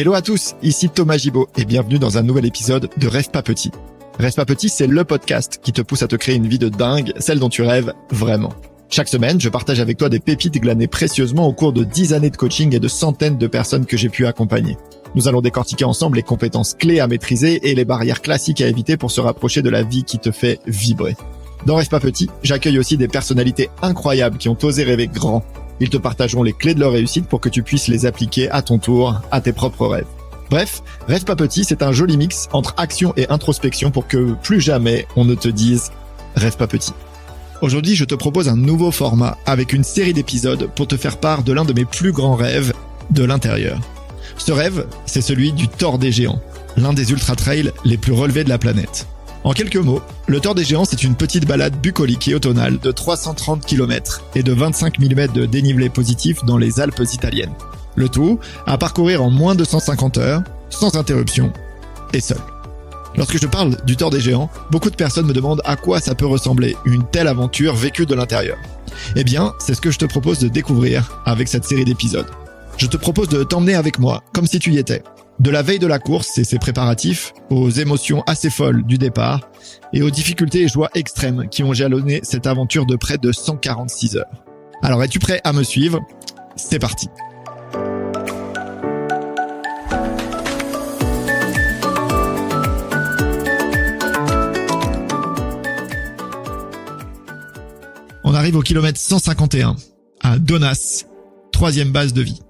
Hello à tous, ici Thomas Gibaud et bienvenue dans un nouvel épisode de Rêve pas petit. Rêve pas petit, c'est le podcast qui te pousse à te créer une vie de dingue, celle dont tu rêves vraiment. Chaque semaine, je partage avec toi des pépites glanées précieusement au cours de 10 années de coaching et de centaines de personnes que j'ai pu accompagner. Nous allons décortiquer ensemble les compétences clés à maîtriser et les barrières classiques à éviter pour se rapprocher de la vie qui te fait vibrer. Dans Rêve pas petit, j'accueille aussi des personnalités incroyables qui ont osé rêver grand. Ils te partageront les clés de leur réussite pour que tu puisses les appliquer à ton tour, à tes propres rêves. Bref, Rêve pas petit, c'est un joli mix entre action et introspection pour que plus jamais on ne te dise « Rêve pas petit ». Aujourd'hui, je te propose un nouveau format avec une série d'épisodes pour te faire part de l'un de mes plus grands rêves de l'intérieur. Ce rêve, c'est celui du Thor des Géants, l'un des ultra-trails les plus relevés de la planète. En quelques mots, le Thor des Géants, c'est une petite balade bucolique et automnale de 330 km et de 25 000 mètres de dénivelé positif dans les Alpes italiennes. Le tout à parcourir en moins de 150 heures, sans interruption et seul. Lorsque je te parle du Thor des Géants, beaucoup de personnes me demandent à quoi ça peut ressembler une telle aventure vécue de l'intérieur. Eh bien, c'est ce que je te propose de découvrir avec cette série d'épisodes. Je te propose de t'emmener avec moi, comme si tu y étais. De la veille de la course et ses préparatifs, aux émotions assez folles du départ, et aux difficultés et joies extrêmes qui ont jalonné cette aventure de près de 146 heures. Alors, es-tu prêt à me suivre ? C'est parti. On arrive au kilomètre 151, à Donas, 3e base de vie.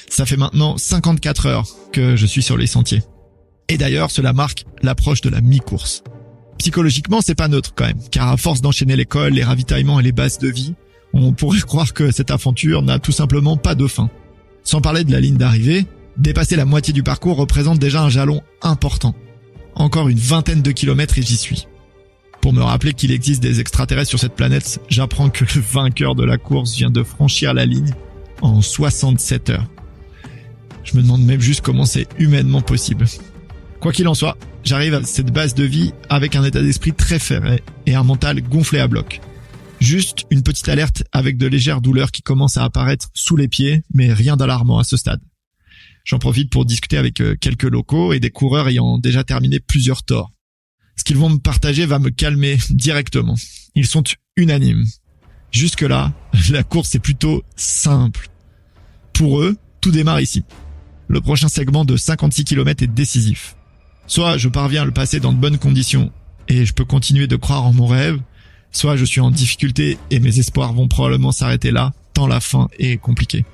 Ça fait maintenant 54 heures que je suis sur les sentiers. Et d'ailleurs, cela marque l'approche de la mi-course. Psychologiquement, c'est pas neutre quand même, car à force d'enchaîner l'école, les ravitaillements et les bases de vie, on pourrait croire que cette aventure n'a tout simplement pas de fin. Sans parler de la ligne d'arrivée, dépasser la moitié du parcours représente déjà un jalon important. Encore une vingtaine de kilomètres et j'y suis. Pour me rappeler qu'il existe des extraterrestres sur cette planète, j'apprends que le vainqueur de la course vient de franchir la ligne en 67 heures. Je me demande même juste comment c'est humainement possible. Quoi qu'il en soit, j'arrive à cette base de vie avec un état d'esprit très ferré et un mental gonflé à bloc. Juste une petite alerte avec de légères douleurs qui commencent à apparaître sous les pieds, mais rien d'alarmant à ce stade. J'en profite pour discuter avec quelques locaux et des coureurs ayant déjà terminé plusieurs Thors. Ce qu'ils vont me partager va me calmer directement. Ils sont unanimes. Jusque-là, la course est plutôt simple. Pour eux, tout démarre ici. Le prochain segment de 56 km est décisif. Soit je parviens à le passer dans de bonnes conditions et je peux continuer de croire en mon rêve, soit je suis en difficulté et mes espoirs vont probablement s'arrêter là, tant la fin est compliquée.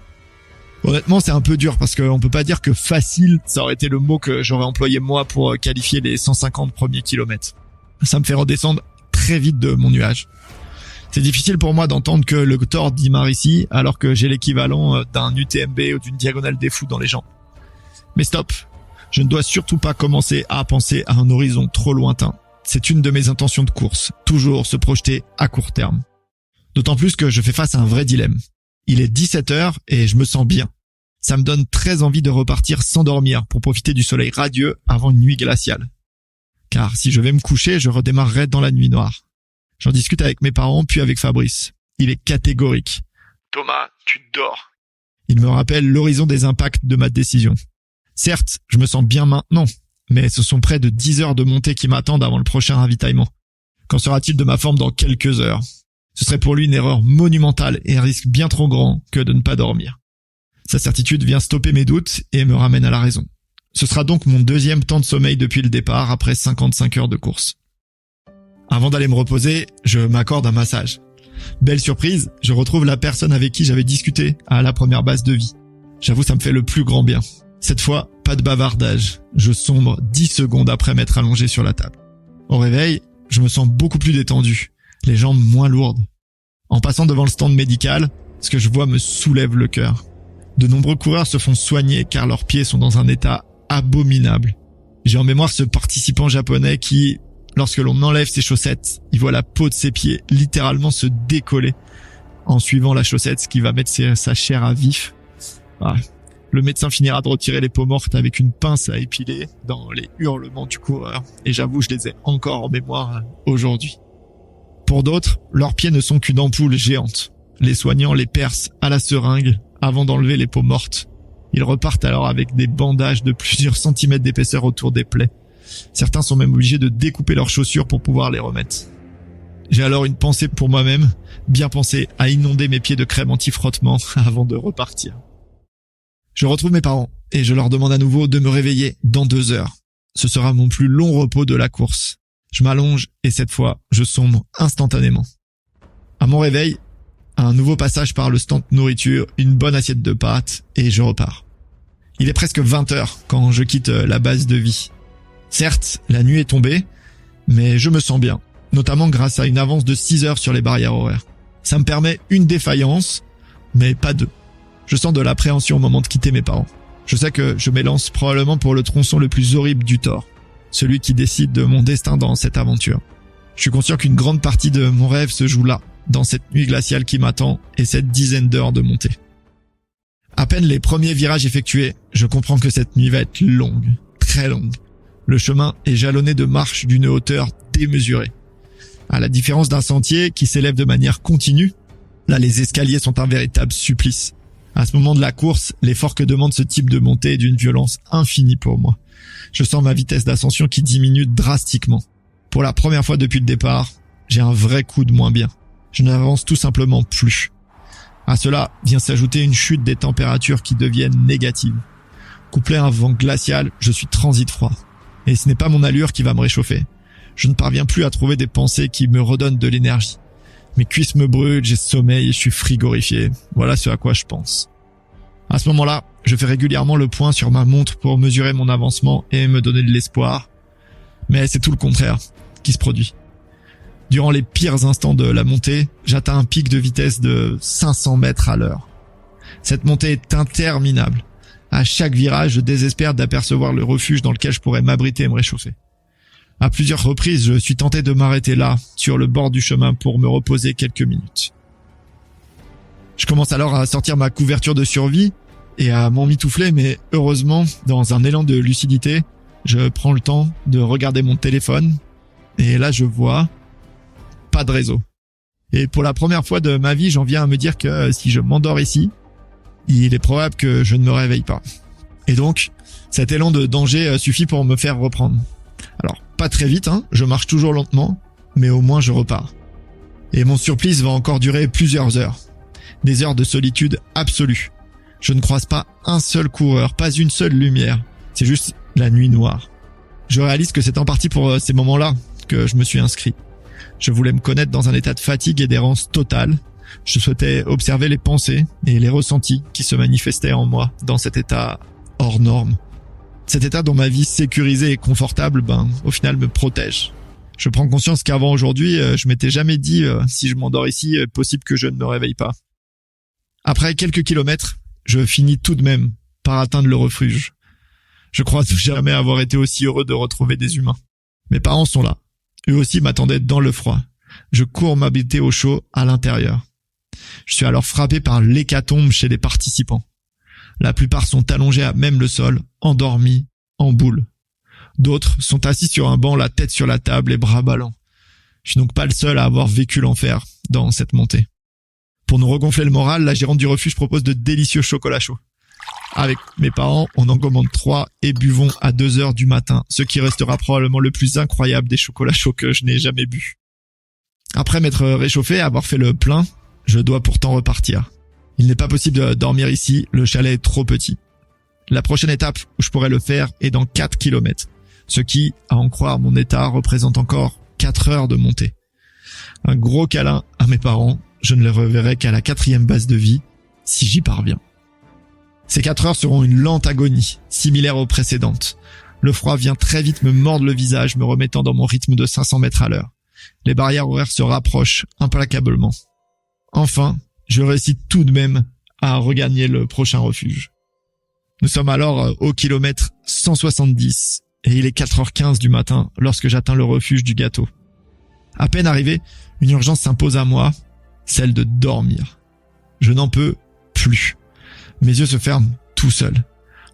Honnêtement, c'est un peu dur parce qu'on peut pas dire que facile, ça aurait été le mot que j'aurais employé moi pour qualifier les 150 premiers kilomètres. Ça me fait redescendre très vite de mon nuage. C'est difficile pour moi d'entendre que le Thor démarre ici alors que j'ai l'équivalent d'un UTMB ou d'une diagonale des fous dans les jambes. Mais stop, je ne dois surtout pas commencer à penser à un horizon trop lointain. C'est une de mes intentions de course, toujours se projeter à court terme. D'autant plus que je fais face à un vrai dilemme. Il est 17 heures et je me sens bien. Ça me donne très envie de repartir sans dormir pour profiter du soleil radieux avant une nuit glaciale. Car si je vais me coucher, je redémarrerai dans la nuit noire. J'en discute avec mes parents puis avec Fabrice. Il est catégorique. Thomas, tu dors. Il me rappelle l'horizon des impacts de ma décision. Certes, je me sens bien maintenant, mais ce sont près de 10 heures de montée qui m'attendent avant le prochain ravitaillement. Qu'en sera-t-il de ma forme dans quelques heures ? Ce serait pour lui une erreur monumentale et un risque bien trop grand que de ne pas dormir. Sa certitude vient stopper mes doutes et me ramène à la raison. Ce sera donc mon 2e temps de sommeil depuis le départ après 55 heures de course. Avant d'aller me reposer, je m'accorde un massage. Belle surprise, je retrouve la personne avec qui j'avais discuté à la première base de vie. J'avoue, ça me fait le plus grand bien. Cette fois, pas de bavardage. Je sombre 10 secondes après m'être allongé sur la table. Au réveil, je me sens beaucoup plus détendu, les jambes moins lourdes. En passant devant le stand médical, ce que je vois me soulève le cœur. De nombreux coureurs se font soigner car leurs pieds sont dans un état abominable. J'ai en mémoire ce participant japonais qui, lorsque l'on enlève ses chaussettes, il voit la peau de ses pieds littéralement se décoller en suivant la chaussette, ce qui va mettre sa chair à vif. Le médecin finira de retirer les peaux mortes avec une pince à épiler dans les hurlements du coureur. Et j'avoue, je les ai encore en mémoire aujourd'hui. Pour d'autres, leurs pieds ne sont qu'une ampoule géante. Les soignants les percent à la seringue avant d'enlever les peaux mortes. Ils repartent alors avec des bandages de plusieurs centimètres d'épaisseur autour des plaies. Certains sont même obligés de découper leurs chaussures pour pouvoir les remettre. J'ai alors une pensée pour moi-même, bien pensé à inonder mes pieds de crème anti-frottement avant de repartir. Je retrouve mes parents et je leur demande à nouveau de me réveiller dans 2 heures. Ce sera mon plus long repos de la course. Je m'allonge et cette fois, je sombre instantanément. À mon réveil, un nouveau passage par le stand nourriture, une bonne assiette de pâtes et je repars. Il est presque 20 heures quand je quitte la base de vie. Certes, la nuit est tombée, mais je me sens bien, notamment grâce à une avance de 6 heures sur les barrières horaires. Ça me permet une défaillance, mais pas 2. Je sens de l'appréhension au moment de quitter mes parents. Je sais que je m'élance probablement pour le tronçon le plus horrible du tort, celui qui décide de mon destin dans cette aventure. Je suis conscient qu'une grande partie de mon rêve se joue là, dans cette nuit glaciale qui m'attend et cette dizaine d'heures de montée. À peine les premiers virages effectués, je comprends que cette nuit va être longue, très longue. Le chemin est jalonné de marches d'une hauteur démesurée. À la différence d'un sentier qui s'élève de manière continue, là les escaliers sont un véritable supplice. À ce moment de la course, l'effort que demande ce type de montée est d'une violence infinie pour moi. Je sens ma vitesse d'ascension qui diminue drastiquement. Pour la première fois depuis le départ, j'ai un vrai coup de moins bien. Je n'avance tout simplement plus. À cela vient s'ajouter une chute des températures qui deviennent négatives. Couplé à un vent glacial, je suis transit froid. Et ce n'est pas mon allure qui va me réchauffer. Je ne parviens plus à trouver des pensées qui me redonnent de l'énergie. Mes cuisses me brûlent, j'ai sommeil et je suis frigorifié. Voilà ce à quoi je pense. À ce moment-là, je fais régulièrement le point sur ma montre pour mesurer mon avancement et me donner de l'espoir. Mais c'est tout le contraire qui se produit. Durant les pires instants de la montée, j'atteins un pic de vitesse de 500 mètres à l'heure. Cette montée est interminable. À chaque virage, je désespère d'apercevoir le refuge dans lequel je pourrais m'abriter et me réchauffer. À plusieurs reprises, je suis tenté de m'arrêter là, sur le bord du chemin, pour me reposer quelques minutes. Je commence alors à sortir ma couverture de survie et à m'emmitoufler, mais heureusement, dans un élan de lucidité, je prends le temps de regarder mon téléphone et là je vois pas de réseau. Et pour la première fois de ma vie, j'en viens à me dire que si je m'endors ici, il est probable que je ne me réveille pas. Et donc, cet élan de danger suffit pour me faire reprendre. Alors, pas très vite, je marche toujours lentement, mais au moins je repars. Et mon supplice va encore durer plusieurs heures. Des heures de solitude absolue. Je ne croise pas un seul coureur, pas une seule lumière. C'est juste la nuit noire. Je réalise que c'est en partie pour ces moments-là que je me suis inscrit. Je voulais me connaître dans un état de fatigue et d'errance totale. Je souhaitais observer les pensées et les ressentis qui se manifestaient en moi dans cet état hors norme. Cet état dont ma vie sécurisée et confortable, au final me protège. Je prends conscience qu'avant aujourd'hui, je m'étais jamais dit si je m'endors ici, possible que je ne me réveille pas. Après quelques kilomètres, je finis tout de même par atteindre le refuge. Je crois jamais avoir été aussi heureux de retrouver des humains. Mes parents sont là. Eux aussi m'attendaient dans le froid. Je cours m'habiter au chaud à l'intérieur. Je suis alors frappé par l'hécatombe chez les participants. La plupart sont allongés à même le sol, endormis, en boule. D'autres sont assis sur un banc, la tête sur la table, les bras ballants. Je suis donc pas le seul à avoir vécu l'enfer dans cette montée. Pour nous regonfler le moral, la gérante du refuge propose de délicieux chocolats chauds. Avec mes parents, on en commande 3 et buvons à 2 heures du matin, ce qui restera probablement le plus incroyable des chocolats chauds que je n'ai jamais bu. Après m'être réchauffé et avoir fait le plein, je dois pourtant repartir. Il n'est pas possible de dormir ici, le chalet est trop petit. La prochaine étape où je pourrais le faire est dans 4 kilomètres, ce qui, à en croire mon état, représente encore 4 heures de montée. Un gros câlin à mes parents, je ne les reverrai qu'à la 4e base de vie, si j'y parviens. Ces 4 heures seront une lente agonie, similaire aux précédentes. Le froid vient très vite me mordre le visage, me remettant dans mon rythme de 500 mètres à l'heure. Les barrières horaires se rapprochent implacablement. Enfin, je réussis tout de même à regagner le prochain refuge. Nous sommes alors au kilomètre 170 et il est 4h15 du matin lorsque j'atteins le refuge du gâteau. À peine arrivé, une urgence s'impose à moi, celle de dormir. Je n'en peux plus. Mes yeux se ferment tout seuls.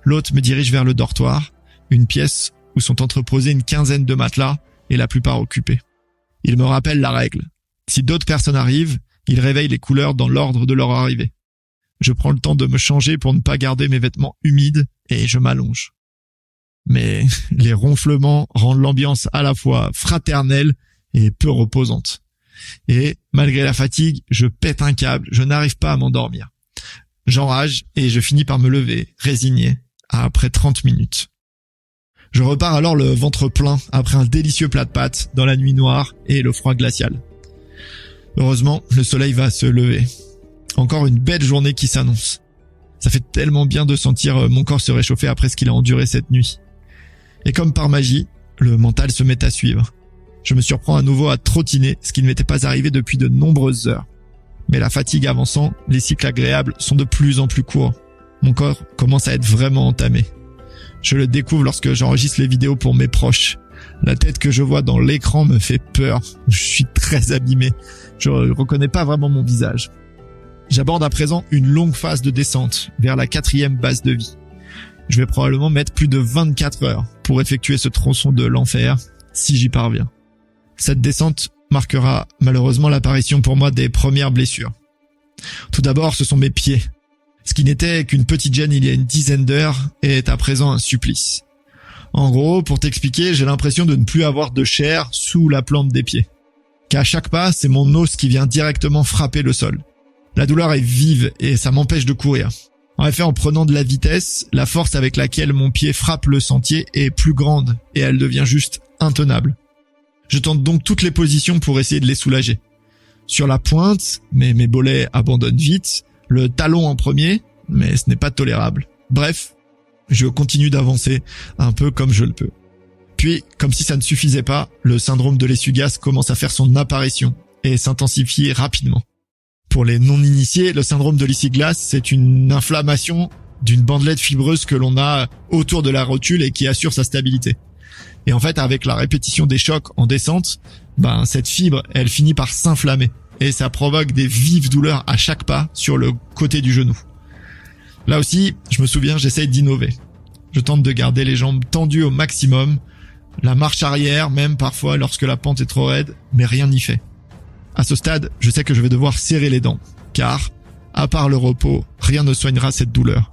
L'hôte me dirige vers le dortoir, une pièce où sont entreposés une quinzaine de matelas et la plupart occupés. Il me rappelle la règle. Si d'autres personnes arrivent, il réveille les couleurs dans l'ordre de leur arrivée. Je prends le temps de me changer pour ne pas garder mes vêtements humides et je m'allonge. Mais les ronflements rendent l'ambiance à la fois fraternelle et peu reposante. Et malgré la fatigue, je pète un câble, je n'arrive pas à m'endormir. J'enrage et je finis par me lever, résigné, après 30 minutes. Je repars alors le ventre plein après un délicieux plat de pâtes dans la nuit noire et le froid glacial. Heureusement, le soleil va se lever. Encore une belle journée qui s'annonce. Ça fait tellement bien de sentir mon corps se réchauffer après ce qu'il a enduré cette nuit. Et comme par magie, le mental se met à suivre. Je me surprends à nouveau à trottiner, ce qui ne m'était pas arrivé depuis de nombreuses heures. Mais la fatigue avançant, les cycles agréables sont de plus en plus courts. Mon corps commence à être vraiment entamé. Je le découvre lorsque j'enregistre les vidéos pour mes proches. La tête que je vois dans l'écran me fait peur. Je suis très abîmé. Je reconnais pas vraiment mon visage. J'aborde à présent une longue phase de descente vers la 4e base de vie. Je vais probablement mettre plus de 24 heures pour effectuer ce tronçon de l'enfer, si j'y parviens. Cette descente marquera malheureusement l'apparition pour moi des premières blessures. Tout d'abord, ce sont mes pieds. Ce qui n'était qu'une petite gêne il y a une dizaine d'heures est à présent un supplice. En gros, pour t'expliquer, j'ai l'impression de ne plus avoir de chair sous la plante des pieds. Qu'à chaque pas, c'est mon os qui vient directement frapper le sol. La douleur est vive et ça m'empêche de courir. En effet, en prenant de la vitesse, la force avec laquelle mon pied frappe le sentier est plus grande et elle devient juste intenable. Je tente donc toutes les positions pour essayer de les soulager. Sur la pointe, mais mes bolets abandonnent vite, le talon en premier, mais ce n'est pas tolérable. Bref, je continue d'avancer un peu comme je le peux. Puis, comme si ça ne suffisait pas, le syndrome de l'essuie-glace commence à faire son apparition et s'intensifier rapidement. Pour les non-initiés, le syndrome de l'essuie-glace, c'est une inflammation d'une bandelette fibreuse que l'on a autour de la rotule et qui assure sa stabilité. Et en fait, avec la répétition des chocs en descente, cette fibre, elle finit par s'inflammer. Et ça provoque des vives douleurs à chaque pas sur le côté du genou. Là aussi, je me souviens, j'essaye d'innover. Je tente de garder les jambes tendues au maximum, la marche arrière même parfois lorsque la pente est trop raide, mais rien n'y fait. À ce stade, je sais que je vais devoir serrer les dents, car, à part le repos, rien ne soignera cette douleur.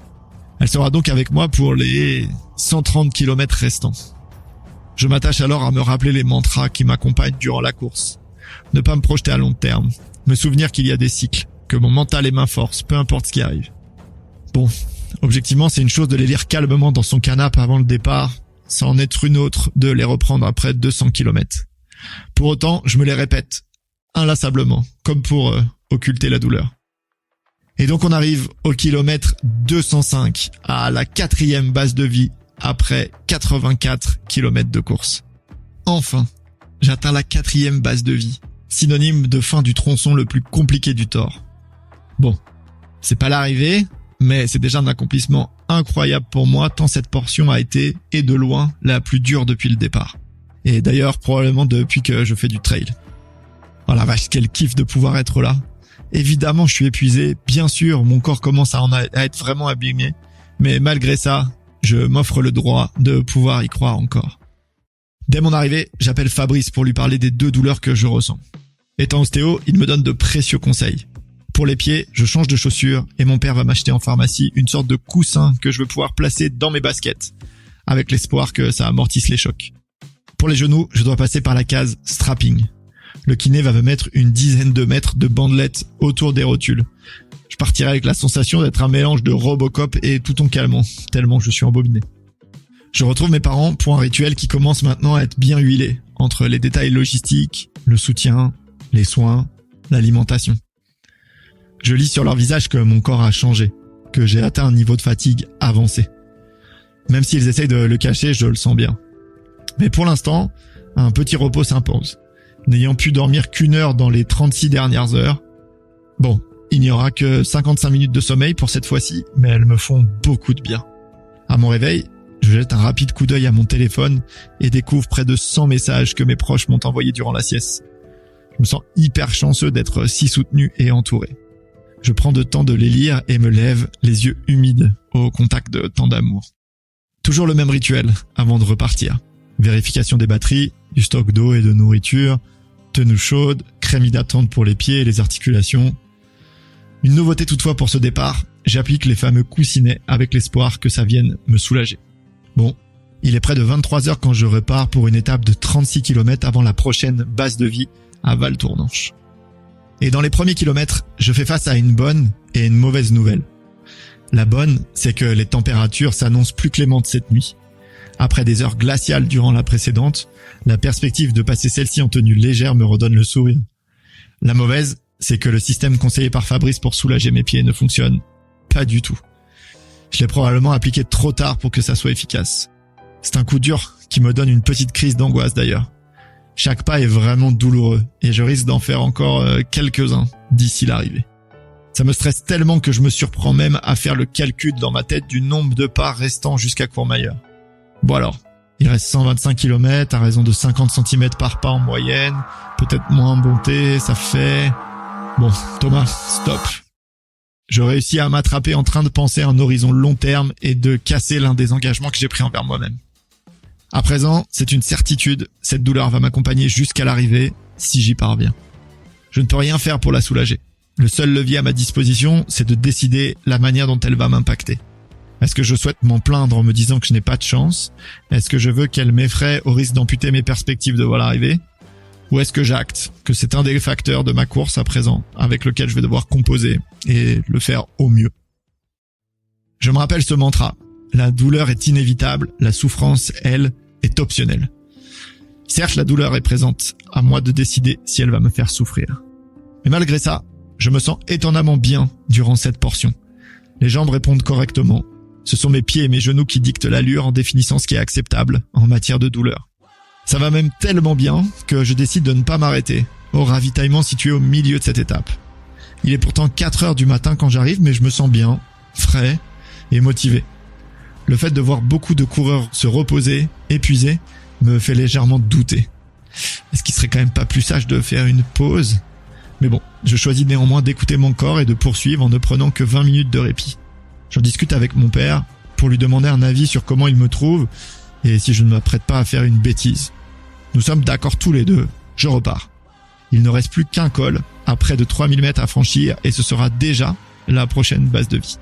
Elle sera donc avec moi pour les 130 km restants. Je m'attache alors à me rappeler les mantras qui m'accompagnent durant la course. Ne pas me projeter à long terme, me souvenir qu'il y a des cycles, que mon mental est ma force, peu importe ce qui arrive. Bon, objectivement, c'est une chose de les lire calmement dans son canapé avant le départ, ça en être une autre de les reprendre après 200 km. Pour autant, je me les répète, inlassablement, comme pour occulter la douleur. Et donc on arrive au kilomètre 205, à la 4e base de vie, après 84 km de course. Enfin, j'atteins la 4e base de vie, synonyme de fin du tronçon le plus compliqué du Thor. Bon, c'est pas l'arrivée, mais c'est déjà un accomplissement incroyable pour moi tant cette portion a été, et de loin, la plus dure depuis le départ. Et d'ailleurs, probablement depuis que je fais du trail. Oh la vache, quel kiff de pouvoir être là. Évidemment, je suis épuisé, bien sûr, mon corps commence à être vraiment abîmé, mais malgré ça, je m'offre le droit de pouvoir y croire encore. Dès mon arrivée, j'appelle Fabrice pour lui parler des 2 douleurs que je ressens. Étant ostéo, il me donne de précieux conseils. Pour les pieds, je change de chaussures et mon père va m'acheter en pharmacie une sorte de coussin que je vais pouvoir placer dans mes baskets, avec l'espoir que ça amortisse les chocs. Pour les genoux, je dois passer par la case strapping. Le kiné va me mettre une dizaine de mètres de bandelettes autour des rotules. Je partirai avec la sensation d'être un mélange de Robocop et Touton Calmant, tellement je suis embobiné. Je retrouve mes parents pour un rituel qui commence maintenant à être bien huilé, entre les détails logistiques, le soutien, les soins, l'alimentation. Je lis sur leur visage que mon corps a changé, que j'ai atteint un niveau de fatigue avancé. Même s'ils essayent de le cacher, je le sens bien. Mais pour l'instant, un petit repos s'impose. N'ayant pu dormir qu'1 heure dans les 36 dernières heures. Bon, il n'y aura que 55 minutes de sommeil pour cette fois-ci, mais elles me font beaucoup de bien. À mon réveil, je jette un rapide coup d'œil à mon téléphone et découvre près de 100 messages que mes proches m'ont envoyés durant la sieste. Je me sens hyper chanceux d'être si soutenu et entouré. Je prends le temps de les lire et me lève, les yeux humides, au contact de tant d'amour. Toujours le même rituel avant de repartir. Vérification des batteries, du stock d'eau et de nourriture, tenue chaude, crème hydratante pour les pieds et les articulations. Une nouveauté toutefois pour ce départ, j'applique les fameux coussinets avec l'espoir que ça vienne me soulager. Bon, il est près de 23 heures quand je repars pour une étape de 36 km avant la prochaine base de vie à Val-Tournanche. Et dans les premiers kilomètres, je fais face à une bonne et une mauvaise nouvelle. La bonne, c'est que les températures s'annoncent plus clémentes cette nuit. Après des heures glaciales durant la précédente, la perspective de passer celle-ci en tenue légère me redonne le sourire. La mauvaise, c'est que le système conseillé par Fabrice pour soulager mes pieds ne fonctionne pas du tout. Je l'ai probablement appliqué trop tard pour que ça soit efficace. C'est un coup dur qui me donne une petite crise d'angoisse d'ailleurs. Chaque pas est vraiment douloureux et je risque d'en faire encore quelques-uns d'ici l'arrivée. Ça me stresse tellement que je me surprends même à faire le calcul dans ma tête du nombre de pas restant jusqu'à Courmayeur. Bon alors, il reste 125 km à raison de 50 cm par pas en moyenne, peut-être moins en bonté, ça fait... Bon, Thomas, stop. Je réussis à m'attraper en train de penser à un horizon long terme et de casser l'un des engagements que j'ai pris envers moi-même. À présent, c'est une certitude, cette douleur va m'accompagner jusqu'à l'arrivée, si j'y parviens. Je ne peux rien faire pour la soulager. Le seul levier à ma disposition, c'est de décider la manière dont elle va m'impacter. Est-ce que je souhaite m'en plaindre en me disant que je n'ai pas de chance? Est-ce que je veux qu'elle m'effraie au risque d'amputer mes perspectives de voir l'arrivée? Ou est-ce que j'acte que c'est un des facteurs de ma course à présent, avec lequel je vais devoir composer et le faire au mieux? Je me rappelle ce mantra. La douleur est inévitable, la souffrance, elle, est optionnelle. Certes, la douleur est présente, à moi de décider si elle va me faire souffrir. Mais malgré ça, je me sens étonnamment bien durant cette portion. Les jambes répondent correctement. Ce sont mes pieds et mes genoux qui dictent l'allure en définissant ce qui est acceptable en matière de douleur. Ça va même tellement bien que je décide de ne pas m'arrêter au ravitaillement situé au milieu de cette étape. Il est pourtant 4 heures du matin quand j'arrive, mais je me sens bien, frais et motivé. Le fait de voir beaucoup de coureurs se reposer, épuisés, me fait légèrement douter. Est-ce qu'il serait quand même pas plus sage de faire une pause ? Mais bon, je choisis néanmoins d'écouter mon corps et de poursuivre en ne prenant que 20 minutes de répit. J'en discute avec mon père pour lui demander un avis sur comment il me trouve et si je ne m'apprête pas à faire une bêtise. Nous sommes d'accord tous les deux, je repars. Il ne reste plus qu'un col à près de 3000 mètres à franchir et ce sera déjà la prochaine base de vie.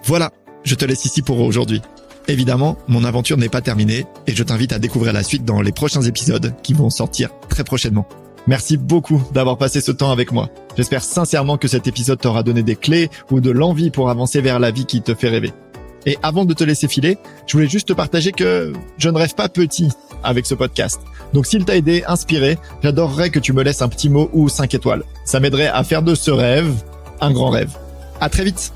Voilà, je te laisse ici pour aujourd'hui. Évidemment, mon aventure n'est pas terminée et je t'invite à découvrir la suite dans les prochains épisodes qui vont sortir très prochainement. Merci beaucoup d'avoir passé ce temps avec moi. J'espère sincèrement que cet épisode t'aura donné des clés ou de l'envie pour avancer vers la vie qui te fait rêver. Et avant de te laisser filer, je voulais juste te partager que je ne rêve pas petit avec ce podcast. Donc s'il t'a aidé, inspiré, j'adorerais que tu me laisses un petit mot ou 5 étoiles. Ça m'aiderait à faire de ce rêve un grand rêve. À très vite.